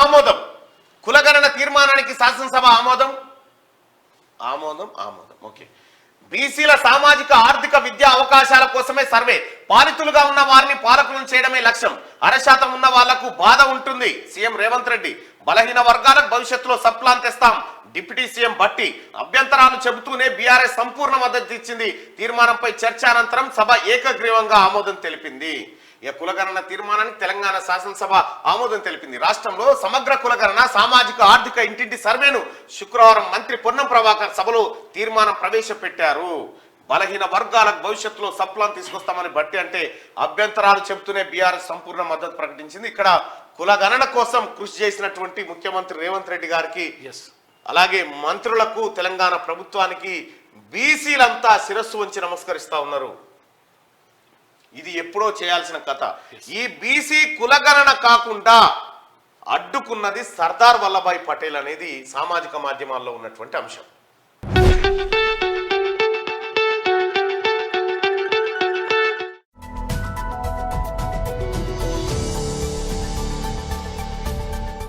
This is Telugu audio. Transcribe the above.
ఆమోదం. కులగణన తీర్మానానికి శాసనసభ ఆమోదం. ఓకే. బీసీల సామాజిక ఆర్థిక విద్యా అవకాశాల కోసమే సర్వే. పాలితులుగా ఉన్న వారిని పాలకులను చేయడమే లక్ష్యం. 1% ఉన్న వాళ్లకు బాధ ఉంటుంది. సీఎం రేవంత్ రెడ్డి. బలహీన వర్గాలకు భవిష్యత్తులో సప్లాన్ తెస్తాం. Deputy CM Bhatti. అభ్యంతరాలు చెబుతూనే బీఆర్ఎస్ సంపూర్ణ మద్దతు ఇచ్చింది. తీర్మానంపై చర్చ అనంతరం సభ ఏకగ్రీవంగా ఆమోదం తెలిపింది. కులగణన తీర్మానానికి తెలంగాణ శాసనసభ ఆమోదం తెలిపింది. రాష్ట్రంలో సమగ్ర కులగణన సామాజిక ఆర్థిక ఇంటింటి సర్వేను శుక్రవారం మంత్రి పొన్నం ప్రభాకర్ సభలో తీర్మానం ప్రవేశపెట్టారు. బలహీన వర్గాలకు భవిష్యత్తులో సప్లాన్ తీసుకొస్తామని భట్టి అంటే అభ్యంతరాలు చెబుతూనే బీఆర్ఎస్ సంపూర్ణ మద్దతు ప్రకటించింది. ఇక్కడ కులగణన కోసం కృషి చేసినటువంటి ముఖ్యమంత్రి రేవంత్ రెడ్డి గారికి, అలాగే మంత్రులకు, తెలంగాణ ప్రభుత్వానికి బీసీలంతా శిరస్సు వంచి నమస్కరిస్తా ఉన్నారు. ఇది ఎప్పుడో చేయాల్సిన కథ. ఈ బీసీ కులగణన కాకుండా అడ్డుకున్నది సర్దార్ వల్లభాయ్ పటేల్ అనేది సామాజిక మాధ్యమాల్లో ఉన్నటువంటి అంశం.